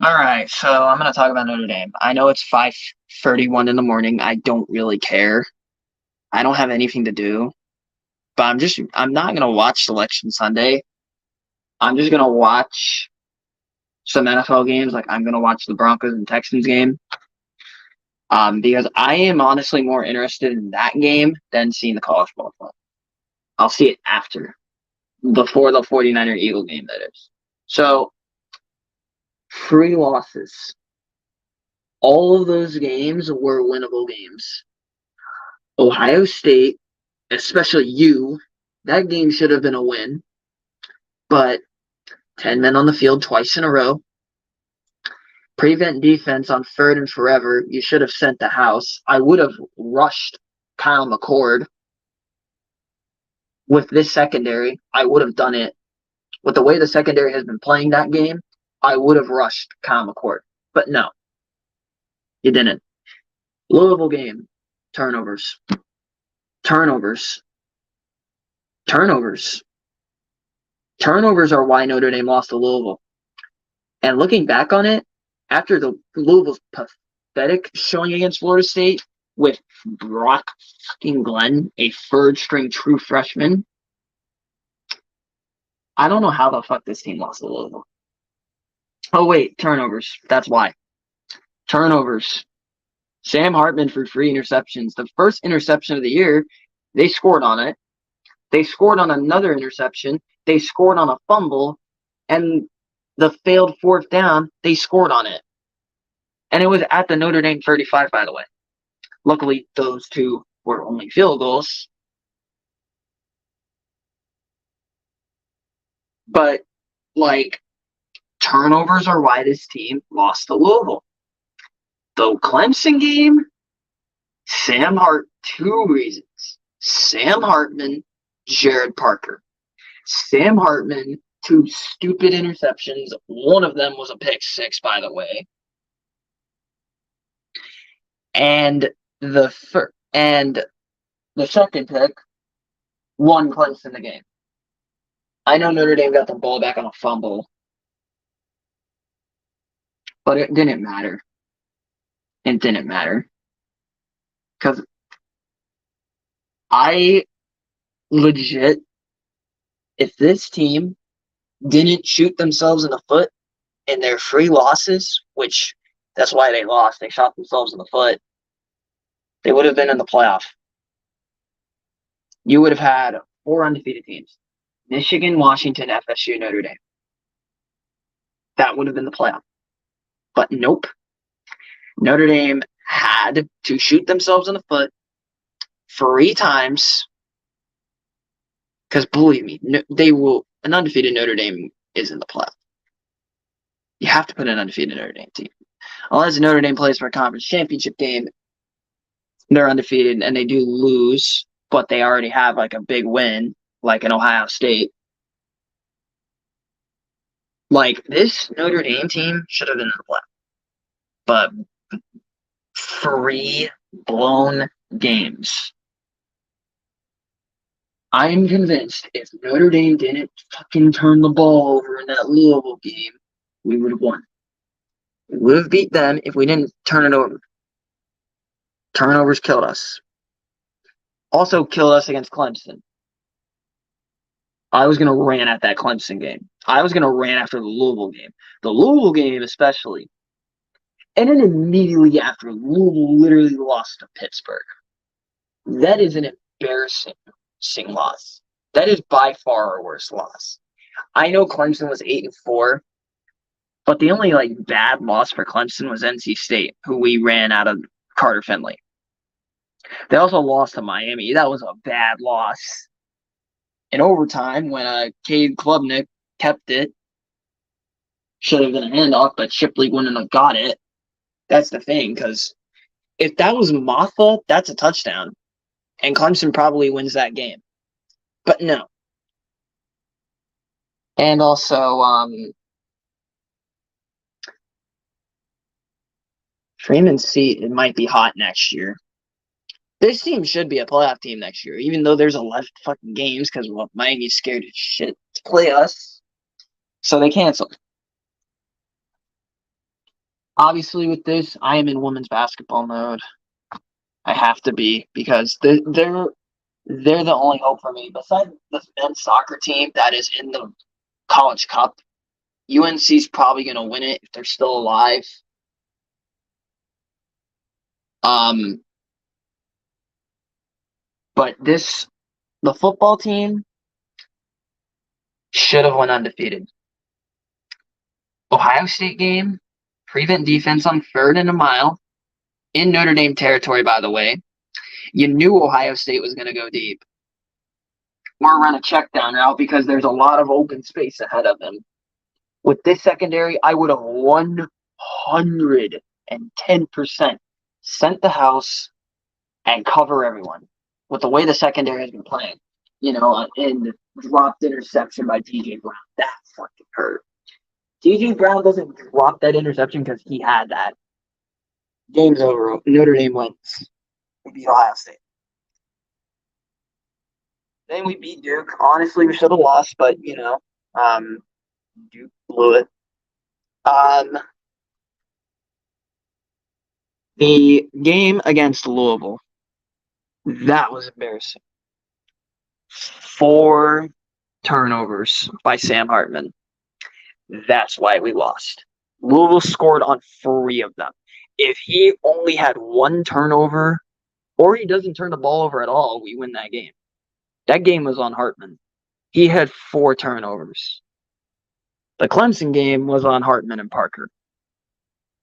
All right, so I'm going to talk about Notre Dame. I know it's 5:31 in the morning. I don't really care. I don't have anything to do, but I'm not going to watch Selection Sunday. I'm just going to watch some NFL games. Like I'm going to watch the Broncos and Texans game. Because I am honestly more interested in that game than seeing the college ball club. I'll see it after, before the 49er Eagle game, that is. So, three losses. All of those games were winnable games. Ohio State, especially you, that game should have been a win, but 10 men on the field twice in a row. Prevent defense on third and forever. You should have sent the house. I would have rushed Kyle McCord with this secondary. I would have done it. With the way the secondary has been playing that game, I would have rushed Kyle McCord. But no, you didn't. Louisville game, turnovers. Turnovers. Turnovers. Turnovers are why Notre Dame lost to Louisville. And looking back on it, after the Louisville's pathetic showing against Florida State with Brock fucking Glenn, a third string true freshman, I don't know how the fuck this team lost to Louisville. Oh wait, turnovers. That's why. Turnovers. Sam Hartman for 3 interceptions. The first interception of the year, they scored on it. They scored on another interception. They scored on a fumble. And the failed fourth down, they scored on it. And it was at the Notre Dame 35, by the way. Luckily, those two were only field goals. But, like, turnovers are why this team lost to Louisville. The Clemson game, two reasons. Sam Hartman, Jared Parker. Sam Hartman, two stupid interceptions. One of them was a pick six, by the way. And and the second pick won Clemson the game. I know Notre Dame got the ball back on a fumble, but it didn't matter. It didn't matter because I legit, if this team didn't shoot themselves in the foot in their 3 losses, which that's why they lost, they shot themselves in the foot, they would have been in the playoff. You would have had 4 undefeated teams: Michigan, Washington, FSU, Notre Dame. That would have been the playoff. But nope. Notre Dame had to shoot themselves in the foot 3 times. Because believe me, they will. An undefeated Notre Dame is in the playoff. You have to put an undefeated Notre Dame team. Unless Notre Dame plays for a conference championship game, they're undefeated and they do lose, but they already have like a big win, like in Ohio State. Like this Notre Dame team should have been in the playoff, but 3 blown games. I'm convinced if Notre Dame didn't fucking turn the ball over in that Louisville game, we would have won. We would have beat them if we didn't turn it over. Turnovers killed us. Also killed us against Clemson. I was going to ran at that Clemson game. I was going to ran after the Louisville game. The Louisville game especially. And then immediately after, Louisville literally lost to Pittsburgh. That is an embarrassing loss. That is by far our worst loss. I know Clemson was 8-4, but the only like bad loss for Clemson was NC State, who we ran out of Carter Finley. They also lost to Miami. That was a bad loss. In overtime, when Cade Klubnik kept it, should have been a handoff, but Shipley wouldn't have got it. That's the thing, because if that was Maffa, that's a touchdown. And Clemson probably wins that game. But no. And also, Freeman's seat, it might be hot next year. This team should be a playoff team next year, even though there's 11 fucking games because Miami's scared as shit to play us. So they canceled. Obviously, with this, I am in women's basketball mode. I have to be because they're the only hope for me. Besides the men's soccer team that is in the College Cup, UNC's probably going to win it if they're still alive. Um, but the football team should have went undefeated. Ohio State game, prevent defense on 3rd and a mile in Notre Dame territory. By the way, you knew Ohio State was going to go deep or run a check down route because there's a lot of open space ahead of them. With this secondary, I would have 110% sent the house and cover everyone. With the way the secondary has been playing, and dropped interception by DJ Brown, that fucking hurt. DJ Brown doesn't drop that interception because he had that. Game's over. Notre Dame wins. We beat Ohio State. Then we beat Duke. Honestly, we should have lost, but Duke blew it. The game against Louisville, that was embarrassing. 4 turnovers by Sam Hartman. That's why we lost. Louisville scored on 3 of them. If he only had 1 turnover, or he doesn't turn the ball over at all, we win that game. That game was on Hartman. He had 4 turnovers. The Clemson game was on Hartman and Parker.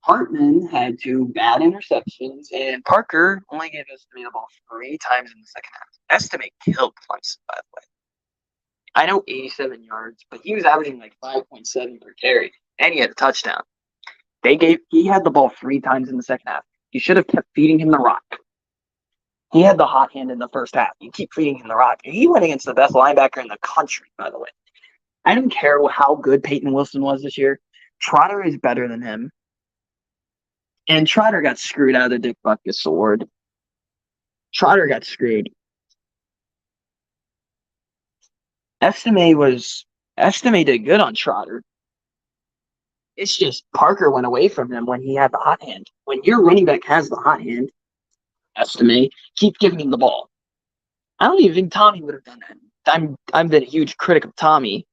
Hartman had 2 bad interceptions, and Parker only gave Estime the ball 3 times in the second half. Estime killed Clemson, by the way. I know 87 yards, but he was averaging like 5.7 per carry, and he had a touchdown. He had the ball 3 times in the second half. You should have kept feeding him the rock. He had the hot hand in the first half. You keep feeding him the rock. He went against the best linebacker in the country, by the way. I don't care how good Peyton Wilson was this year. Trotter is better than him. And Trotter got screwed out of the Dick Butkus sword. Trotter got screwed. Estime did good on Trotter. It's just Parker went away from him when he had the hot hand. When your running back has the hot hand, Estime, keep giving him the ball. I don't even think Tommy would have done that. I've been a huge critic of Tommy.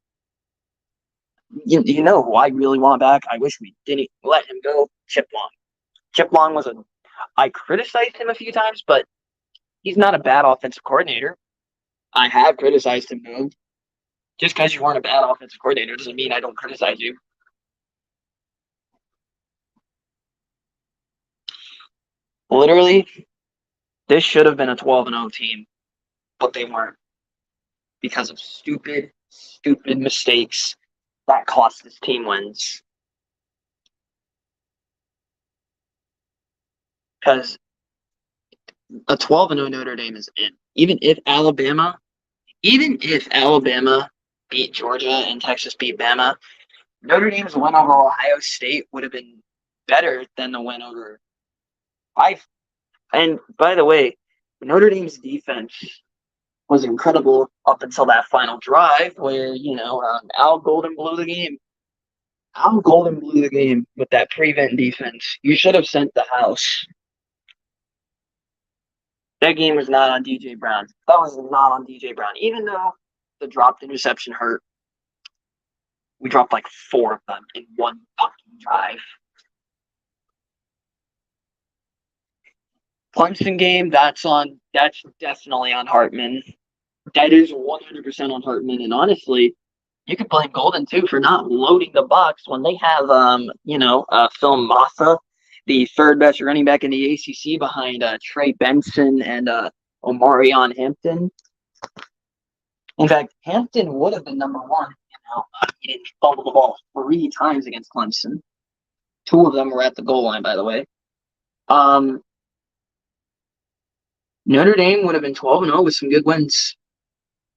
You know who I really want back? I wish we didn't let him go. Chip Long. Chip Long I criticized him a few times, but he's not a bad offensive coordinator. I have criticized him, though. Just because you weren't a bad offensive coordinator doesn't mean I don't criticize you. Literally, this should have been a 12-0 team, but they weren't because of stupid mistakes that cost this team wins. Because a 12-0 Notre Dame is in. Even if Alabama beat Georgia and Texas beat Bama, Notre Dame's win over Ohio State would have been better than the win over And by the way, Notre Dame's defense was incredible up until that final drive where, Al Golden blew the game. Al Golden blew the game with that prevent defense. You should have sent the house. That game was not on DJ Brown. That was not on DJ Brown. Even though the dropped interception hurt, we dropped like 4 of them in one fucking drive. Clemson game, that's definitely on Hartman. That is 100% on Hartman. And honestly, you could blame Golden too for not loading the box when they have, Phil Maffa, the 3rd best running back in the ACC behind Trey Benson and Omarion Hampton. In fact, Hampton would have been number 1. He didn't fumble the ball 3 times against Clemson. 2 of them were at the goal line, by the way. Notre Dame would have been 12-0 with some good wins.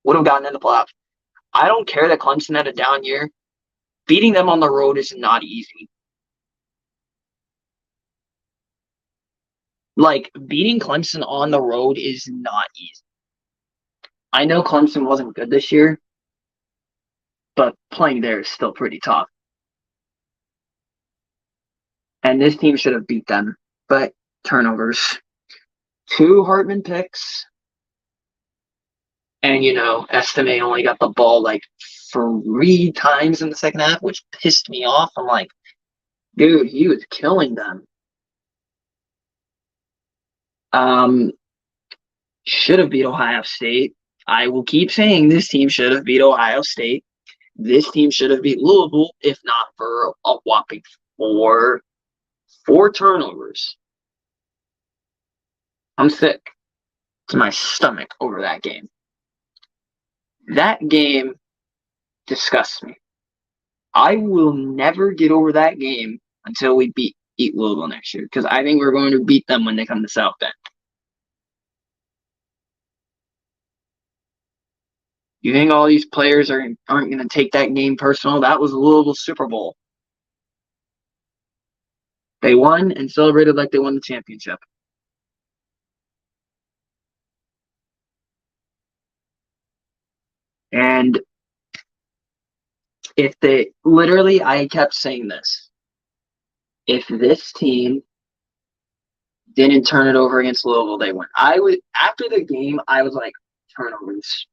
Would have gotten in the playoffs. I don't care that Clemson had a down year. Beating them on the road is not easy. Beating Clemson on the road is not easy. I know Clemson wasn't good this year, but playing there is still pretty tough. And this team should have beat them. But turnovers. 2 Hartman picks. And, Estime only got the ball like 3 times in the second half, which pissed me off. I'm like, dude, he was killing them. Should have beat Ohio State. I will keep saying this team should have beat Ohio State. This team should have beat Louisville, if not for a whopping four turnovers. I'm sick to my stomach over that game. That game disgusts me. I will never get over that game until we beat Louisville next year, because I think we're going to beat them when they come to South Bend. You think all these players aren't going to take that game personal? That was Louisville Super Bowl. They won and celebrated like they won the championship. And if they literally, I kept saying this. If this team didn't turn it over against Louisville, they won. After the game, I was like, turnovers.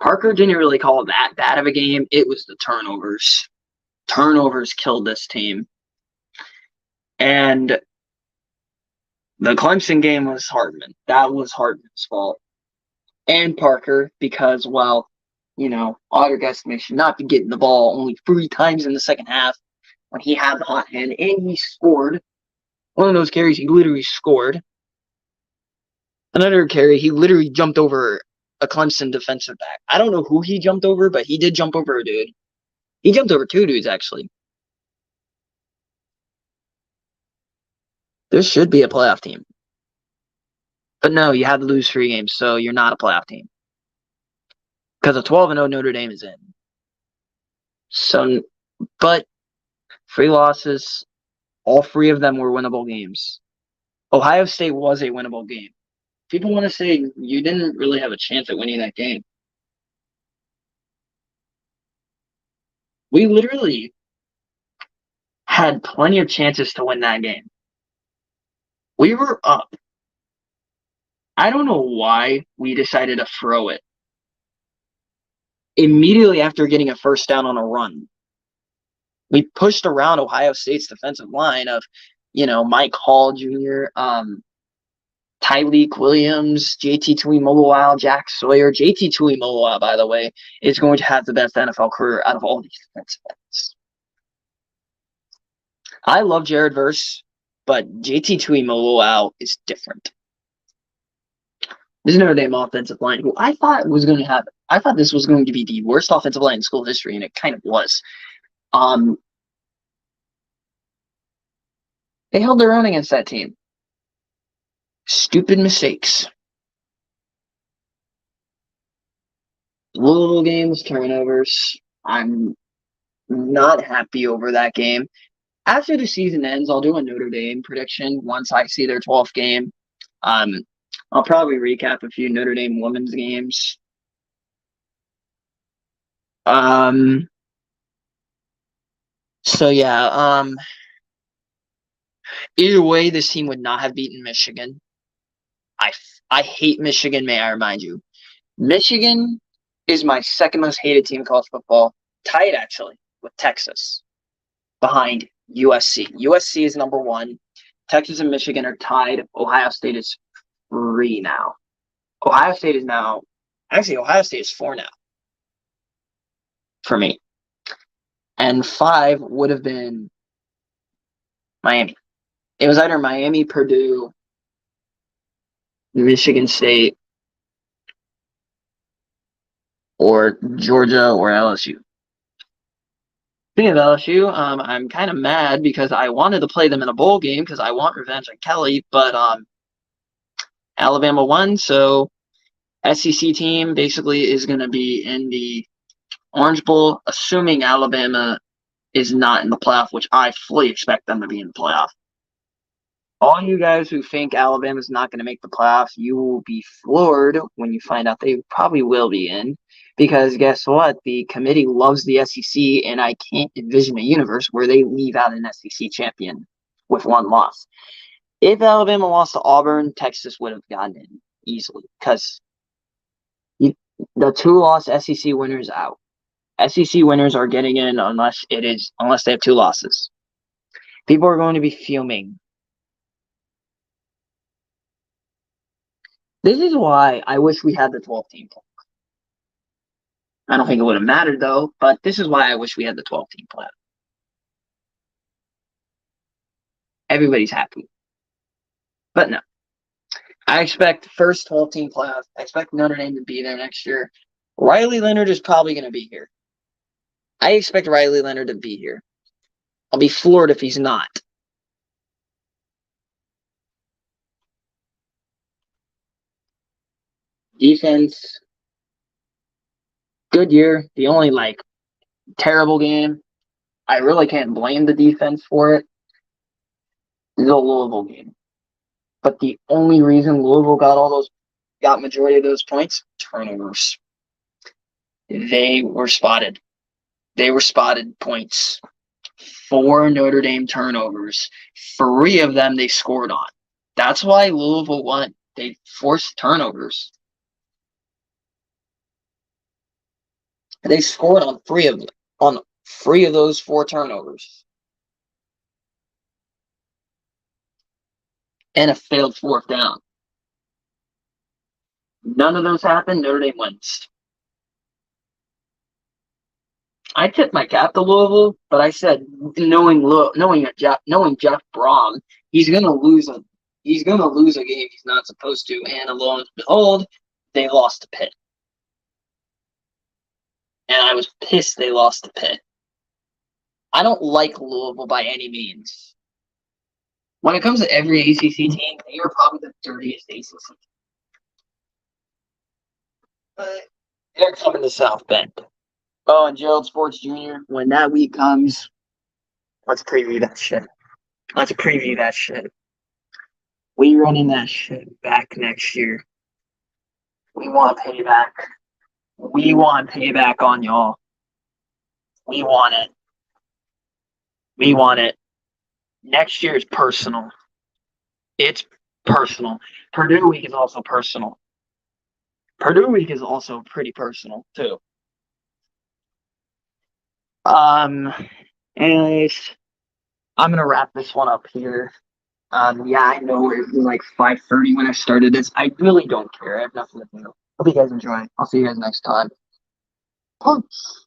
Parker didn't really call it that bad of a game. It was the turnovers. Turnovers killed this team. And the Clemson game was Hartman. That was Hartman's fault. And Parker, because, Otter estimation not to get the ball only 3 times in the second half when he had the hot hand, and he scored. One of those carries, he literally scored. Another carry, he literally jumped over a Clemson defensive back. I don't know who he jumped over, but he did jump over a dude. He jumped over 2 dudes, actually. This should be a playoff team. But no, you had to lose 3 games, so you're not a playoff team. Because a 12-0 Notre Dame is in. So, but 3 losses, all 3 of them were winnable games. Ohio State was a winnable game. People want to say you didn't really have a chance at winning that game. We literally had plenty of chances to win that game. We were up. I don't know why we decided to throw it immediately after getting a first down on a run. We pushed around Ohio State's defensive line of, Mike Hall Jr., Tyleek Williams, JT Tuimoloau, Jack Sawyer. JT Tuimoloau, by the way, is going to have the best NFL career out of all these defensive ends. I love Jared Verse, but JT Tuimoloau is different. This is Notre Dame offensive line, who I thought this was going to be the worst offensive line in school history, and it kind of was. They held their own against that team. Stupid mistakes. Louisville games, turnovers. I'm not happy over that game. After the season ends, I'll do a Notre Dame prediction once I see their 12th game. I'll probably recap a few Notre Dame women's games. So yeah, either way, this team would not have beaten Michigan. I hate Michigan, may I remind you. Michigan is my second most hated team in college football, tied actually with Texas, behind USC. USC is number 1. Texas and Michigan are tied. Ohio State is 3 now. Ohio State is 4 now for me. And 5 would have been Miami. It was either Miami, Purdue, Michigan State, or Georgia or LSU. Speaking of LSU, I'm kind of mad because I wanted to play them in a bowl game because I want revenge on Kelly, but Alabama won, so SEC team basically is going to be in the Orange Bowl, assuming Alabama is not in the playoff, which I fully expect them to be in the playoff. All you guys who think Alabama's not going to make the playoffs, you will be floored when you find out they probably will be in. Because guess what? The committee loves the SEC, and I can't envision a universe where they leave out an SEC champion. with one loss. If Alabama lost to Auburn, Texas would have gotten in easily because the two-loss SEC winners out. SEC winners are getting in unless they have two losses. People are going to be fuming. This is why I wish we had the 12-team playoff. I don't think it would have mattered though, but this is why I wish we had the 12-team playoff. Everybody's happy. But no. I expect first 12-team playoff. I expect Notre Dame to be there next year. Riley Leonard is probably going to be here. I expect Riley Leonard to be here. I'll be floored if he's not. Defense, good year. The only terrible game, I really can't blame the defense for it, is the Louisville game. But the only reason Louisville got majority of those points, turnovers. They were spotted. They were spotted points. 4 Notre Dame turnovers. 3 of them they scored on. That's why Louisville won. They forced turnovers. They scored on 3 of them. On 3 of those 4 turnovers. And a failed 4th down. None of those happened. Notre Dame wins. I tipped my cap to Louisville, but I said knowing Jeff Brom, he's gonna lose a game he's not supposed to, and lo and behold, they lost to Pitt. And I was pissed they lost to Pitt. I don't like Louisville by any means. When it comes to every ACC team, they are probably the dirtiest ACC team. But they're coming to South Bend. Oh, and Gerald Sports Jr., when that week comes, let's preview that shit. We running that shit back next year. We want payback. We want payback on y'all. We want it. We want it. Next year is personal. It's personal. Purdue week is also personal. Purdue week is also pretty personal, too. Anyways, I'm going to wrap this one up here. Yeah, I know it was 5:30 when I started this. I really don't care. I have nothing to do. Hope you guys enjoy. I'll see you guys next time. Peace.